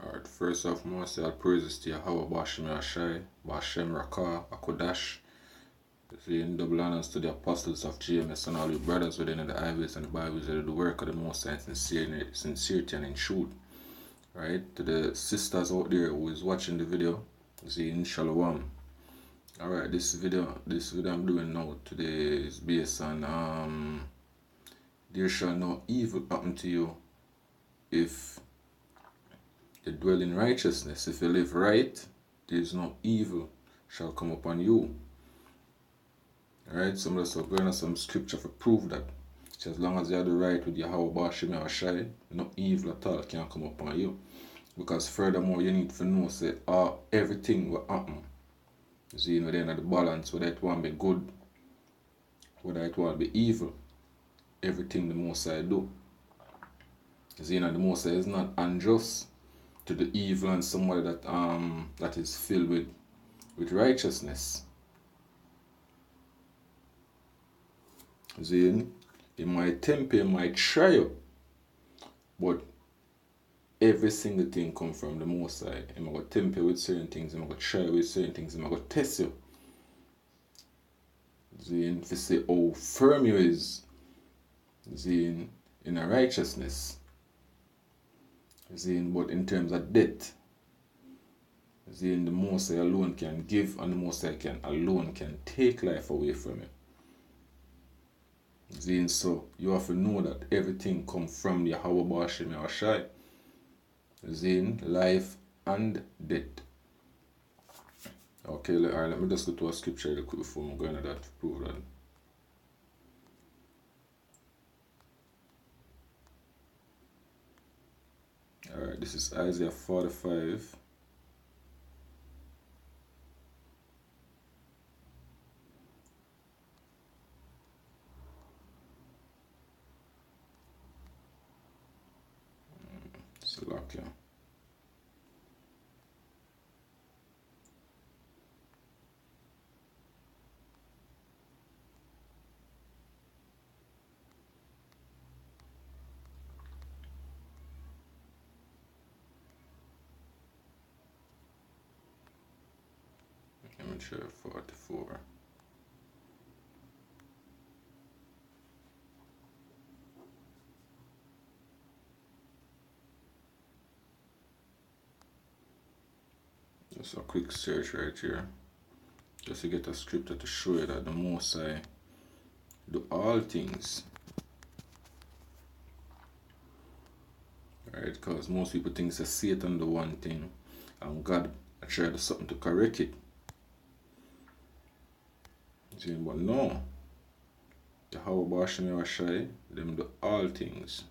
Alright, first off, I want to say all praises to Yahweh Bashem Yashai, Bashem Rakah, Akodash. In double honors to the apostles of GMS and all your brothers within the highways and the byways that do the work of the Most High in sincerity and in truth. Right? To the sisters out there who is watching the video, in Shalom. Alright, this video I'm doing now today is based on there shall no evil happen to you if you dwell in righteousness. If you live right, there is no evil shall come upon you. Alright, so I'm just going to some scripture to prove that. So as long as you have the right with Yahweh Bashem Yashai, no evil at all can come upon you. Because furthermore, you need to know say everything will happen. See, within the balance, whether it want to be good, whether it want to be evil, everything the Most High do. See, the Most High is not unjust to the evil and somebody that is filled with righteousness. See, he might tempt you, he might try you, but every single thing come from the Most High. He might go tempt you with certain things, he might go try you with certain things, he might go test you. See, if you say how firm you is, see, in a righteousness. See, but in terms of death, see, the Most High alone can give and the Most High alone can take life away from you. See, so you have to know that everything comes from Yahweh Bashem Yashai. See, life and death. Okay, alright, let me just go to a scripture real quick before I'm going to that to prove that. Alright, this is Isaiah 45. Slovakia. Amateur 44. Just a quick search right here. Just to get a scripture to show you that the Most High do all things. Right? Because most people think it's Satan do one thing and God try to do something to correct it. See, but no. Yahweh Bashem Yashai, them do all things.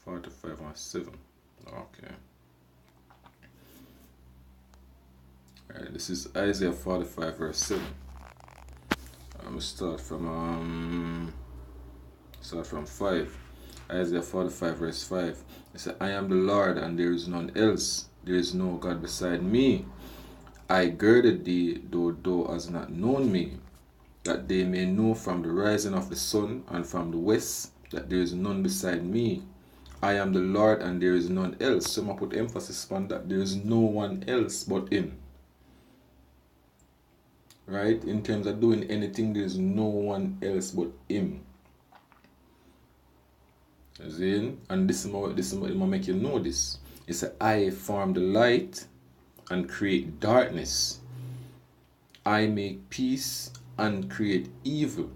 Forty-five and 7. Okay. Alright, this is Isaiah 45 verse 7. I'm gonna start from 5. Isaiah 45 verse 5. It says, I am the Lord and there is none else. There is no God beside me. I girded thee, though thou hast not known me, that they may know from the rising of the sun and from the west that there is none beside me. I am the Lord and there is none else. So I'm going to put emphasis on that. There is no one else but Him. Right? In terms of doing anything, there is no one else but Him. And this is make you know this. It says, I form the light and create darkness. I make peace and create evil.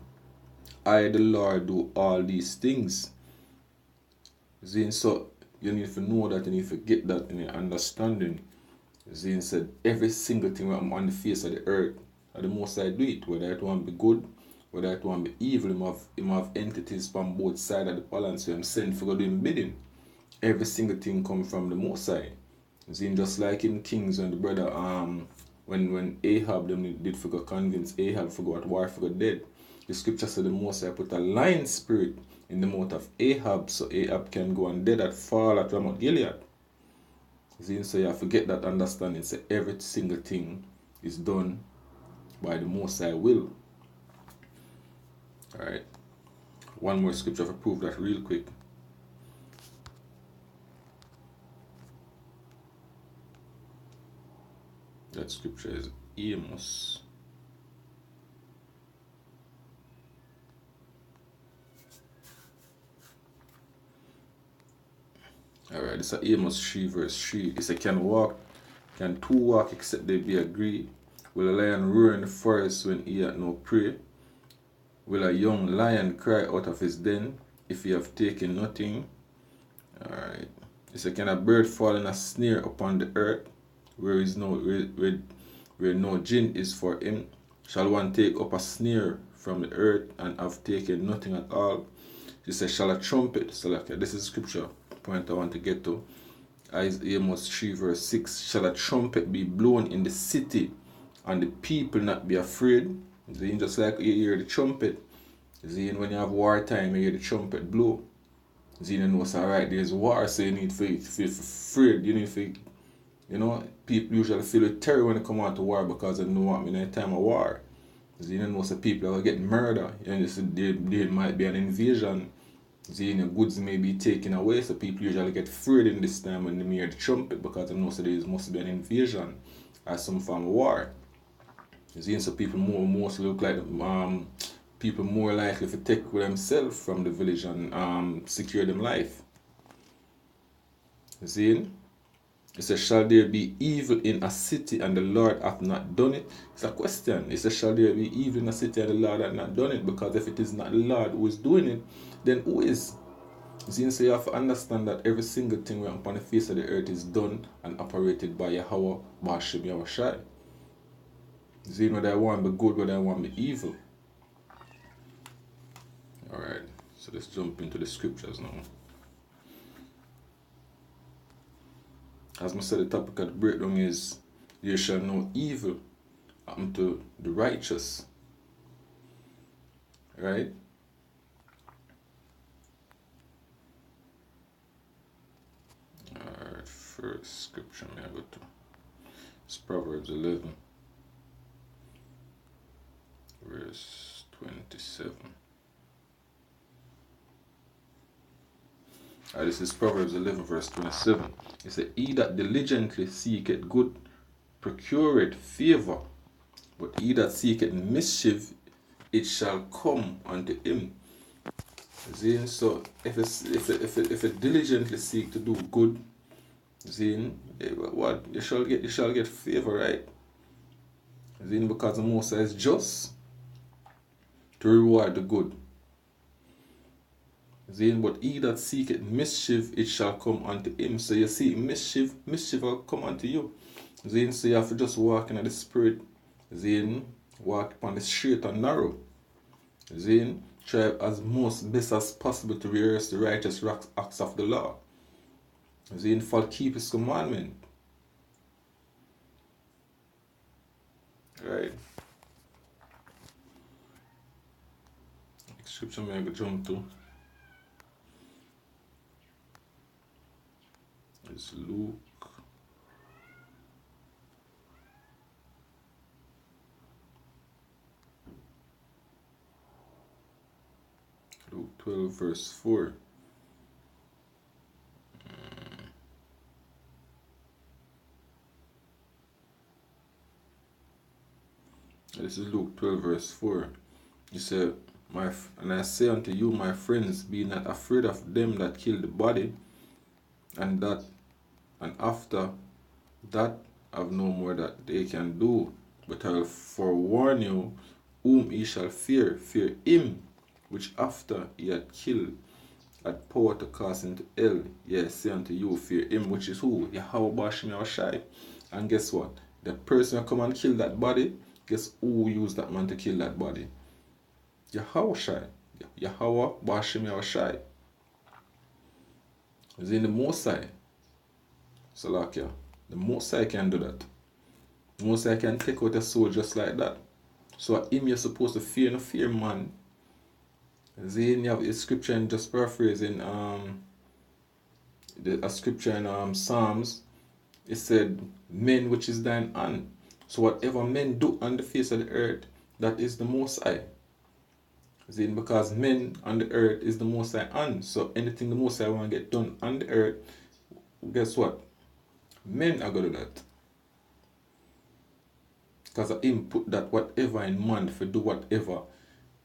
I, the Lord, do all these things. So you need to know that, and you need to get that in your understanding. Zane said, every single thing on the face of the earth, the Most High do it, whether it want to be good, whether it want to be evil. Him have entities from both sides of the balance, so him send for God doing bidding. Every single thing come from the Most High. Zane, just like in Kings when the brother when Ahab them did for God convince Ahab for God war for God dead. The scripture said the Most High put a lion spirit in the mouth of Ahab, so Ahab can go and dead at fall at Ramoth Gilead. So you have to get that understanding. So every single thing is done by the Most High will. Alright. One more scripture to prove that real quick. That scripture is Amos. Alright, this is Amos 3 verse 3. It says, can two walk except they be agreed? Will a lion roar in the forest when he hath no prey? Will a young lion cry out of his den if he have taken nothing? Alright. It says, can a bird fall in a snare upon the earth where no gin is for him? Shall one take up a snare from the earth and have taken nothing at all? It says, shall a trumpet, this is scripture point I want to get to. Amos 3 verse 6. Shall a trumpet be blown in the city and the people not be afraid? Just like you hear the trumpet. When you have wartime, you hear the trumpet blow. You know it's alright, there's war, so you need to feel afraid. You need to people usually feel with terror when they come out to war because they know what in a time of war. You know so people are getting murdered. There might be an invasion. Goods may be taken away, so people usually get afraid in this time when they hear the trumpet because they know so there must be an invasion or some form of war. So people mostly look like people more likely to take with themselves from the village and secure them life. It says, shall there be evil in a city and the Lord hath not done it? It's a question. It says, shall there be evil in a city and the Lord hath not done it? Because if it is not the Lord who is doing it, then who is? So you have to understand that every single thing upon the face of the earth is done and operated by Yahweh, Ba'ashem Yahushai. Whether I want to be good, whether I want to be evil. Alright, so let's jump into the scriptures now. As I said, the topic of the breakdown is, there shall no evil happen to the righteous. Right? Alright, first scripture may I go to. It's Proverbs 11, verse 27. This is Proverbs 11 verse 27. It says, he that diligently seeketh good procureth favor, but he that seeketh mischief, it shall come unto him. So if it diligently seek to do good, what you shall get favor, right? Because the Most High is just to reward the good. But he that seeketh mischief, it shall come unto him. So you see, mischief will come unto you. So you have to just walk in the spirit. Walk upon the straight and narrow. Try as best as possible to rehearse the righteous acts of the law. Keep his commandment. Right. Scripture may I go jump to. It's Luke. Luke 12 verse 4. This is Luke 12 verse 4. He said, and I say unto you, my friends, be not afraid of them that kill the body, and after that have no more that they can do. But I will forewarn you whom ye shall fear. Fear him which after he had killed had power to cast into hell. Yes, say unto you, fear him, which is who? Yahweh Ba'ashem Yahushai. And guess what? The person who come and kill that body, guess who used that man to kill that body? Yahushai. Yahweh Ba'ashem Yahushai. Is in the Most High. Salakia. The Most High can do that. The Most High can take out a soul just like that. So him you're supposed to fear, no fear man. You have a scripture in, just paraphrasing a scripture in Psalms. It said, men which is thine hand. So whatever men do on the face of the earth, that is the Most High. See, because men on the earth is the Most High on. So anything the Most High want to get done on the earth, guess what? Men are going to do that. Because of him put that whatever in man for do whatever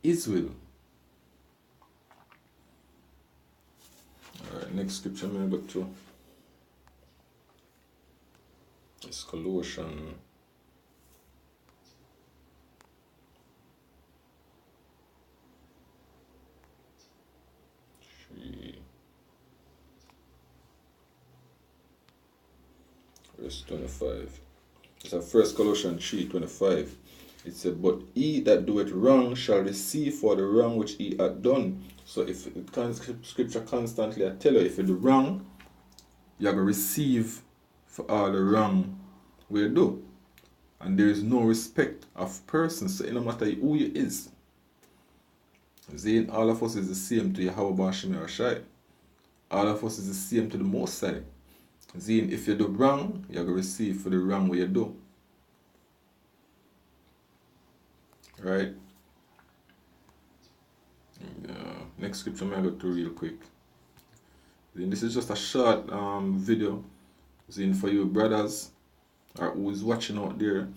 his will. Alright, next scripture I'm going to go to. It's Colossians. Verse 25. It's a 1 Colossians 3:25. It said, but he that doeth wrong shall receive for the wrong which he hath done. So if scripture constantly I tell you, if you do wrong, you're going to receive for all the wrong we do. And there is no respect of persons, so no matter who you is. Saying all of us is the same to Yahweh Bashim Yarashai. All of us is the same to the Most High. Saying if you do wrong, you're going to receive for the wrong way you do. Right? Next scripture I'm going to go through real quick. Then this is just a short video. Saying for you brothers or who is watching out there.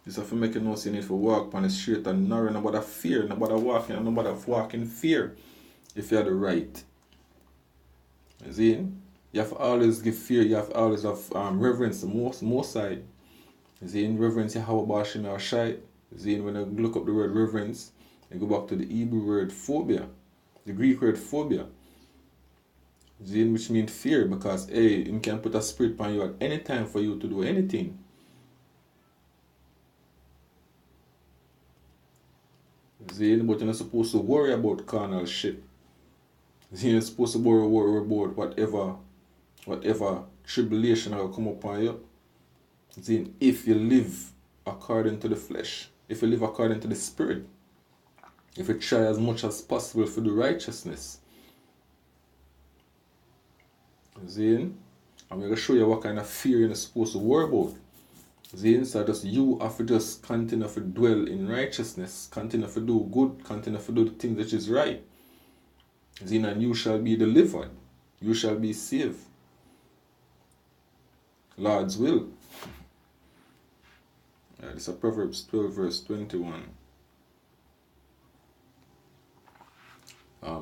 This is for making no sense for walk on the street and narrow, nobody fear, nobody walking, and nobody walk in fear if you have the right. See? You have to always give fear, you have to always have reverence the most side. See? Reverence Yahweh Bashim Yarashai. See? When you look up the word reverence, you go back to the Hebrew word phobia, the Greek word phobia. See? Which means fear, because him can put a spirit upon you at any time for you to do anything. See, but you're not supposed to worry about carnal shit. See, you're supposed to worry about whatever tribulation will come upon you. See, if you live according to the flesh, if you live according to the spirit, if you try as much as possible for the righteousness. See, I'm going to show you what kind of fear you're supposed to worry about. See, so just you have to just continue to dwell in righteousness, continue to do good, continue to do the thing that is right. See, and you shall be delivered, you shall be saved. Lord's will. This is Proverbs 12 verse 21.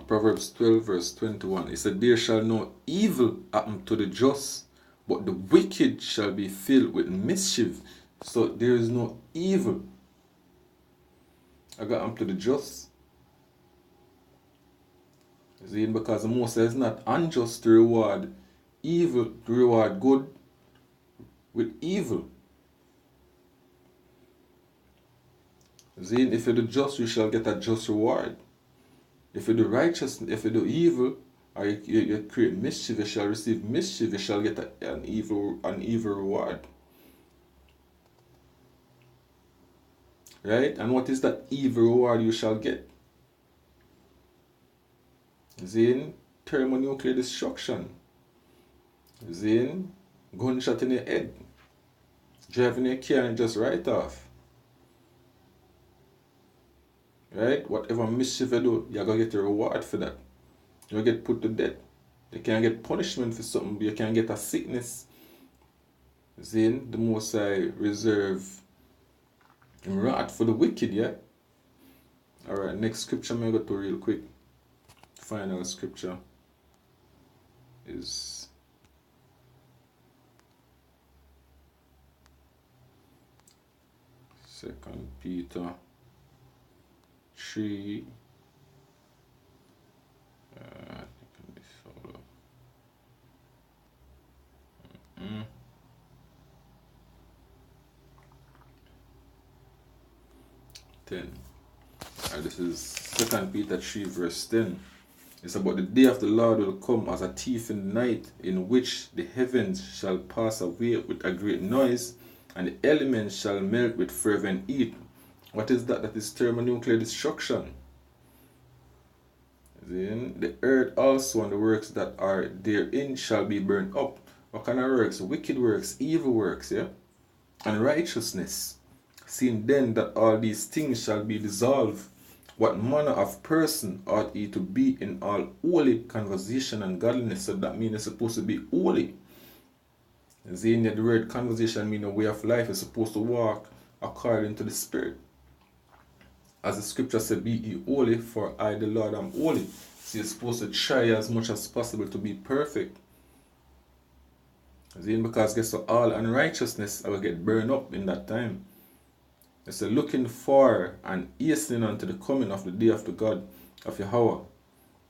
Proverbs 12 verse 21. It said, there shall no evil happen to the just, but the wicked shall be filled with mischief. So there is no evil I got up to the just. See, because the Most High is not unjust to reward evil, to reward good with evil. See, if you do just, you shall get a just reward. If you do righteous, if you do evil, or you create mischief, you shall receive mischief, you shall get an evil reward. Right? And what is that evil reward you shall get? Zin, thermonuclear destruction. Zin, gunshot in your head. Driving your car and just right off. Right? Whatever mischief you do, you're going to get a reward for that. You get put to death. You can't get punishment for something, but you can get a sickness. Zin, the Most High reserve wrath for the wicked, yeah? Alright, next scripture I'm going to go to real quick. Final scripture is Second Peter 3. I think this solo. 10. This is 2 Peter 3 verse 10. It's about the day of the Lord will come as a thief in the night, in which the heavens shall pass away with a great noise, and the elements shall melt with fervent heat. What is that? That is thermonuclear destruction. Then the earth also and the works that are therein shall be burned up. What kind of works? Wicked works, evil works, yeah? And righteousness. seeing then that all these things shall be dissolved, what manner of person ought he to be in all holy conversation and godliness? So that means it's supposed to be holy. Seeing that the word conversation means a way of life, is supposed to walk according to the Spirit. As the scripture said, be ye holy, for I the Lord am holy. So you're supposed to try as much as possible to be perfect. Because guess what? All unrighteousness will get burned up in that time. It's looking for and hastening unto the coming of the day of the God of Yahweh,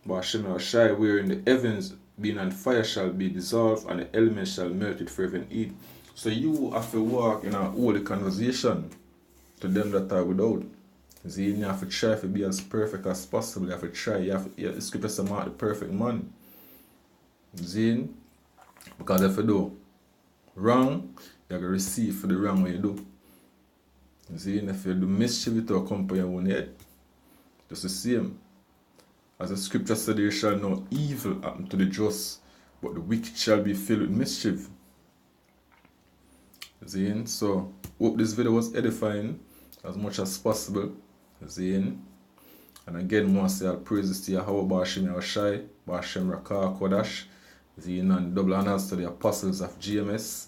Ba'ashem Yahushai, wherein the heavens being on fire shall be dissolved, and the elements shall melt with fervent heat. So you have to walk in a holy conversation to them that are without. You have to try to be as perfect as possible. You have to try. The scripture says, mark the perfect man. Because if you do wrong, you have to receive for the wrong way you do. If you do mischief, it will come upon your own head. Just the same. As the scripture said, there shall no evil happen to the just, but the wicked shall be filled with mischief. So, hope this video was edifying as much as possible. And again, I say all praises to Yahweh, Ba'ashem Yahushai, Ba'ashem Rakah Kodash, and double honors to the apostles of GMS,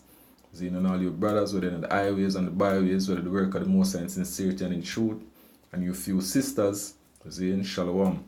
and all your brothers, whether in the highways and the byways, whether the work of the Most High in sincerity and in truth, and your few sisters, Shalom.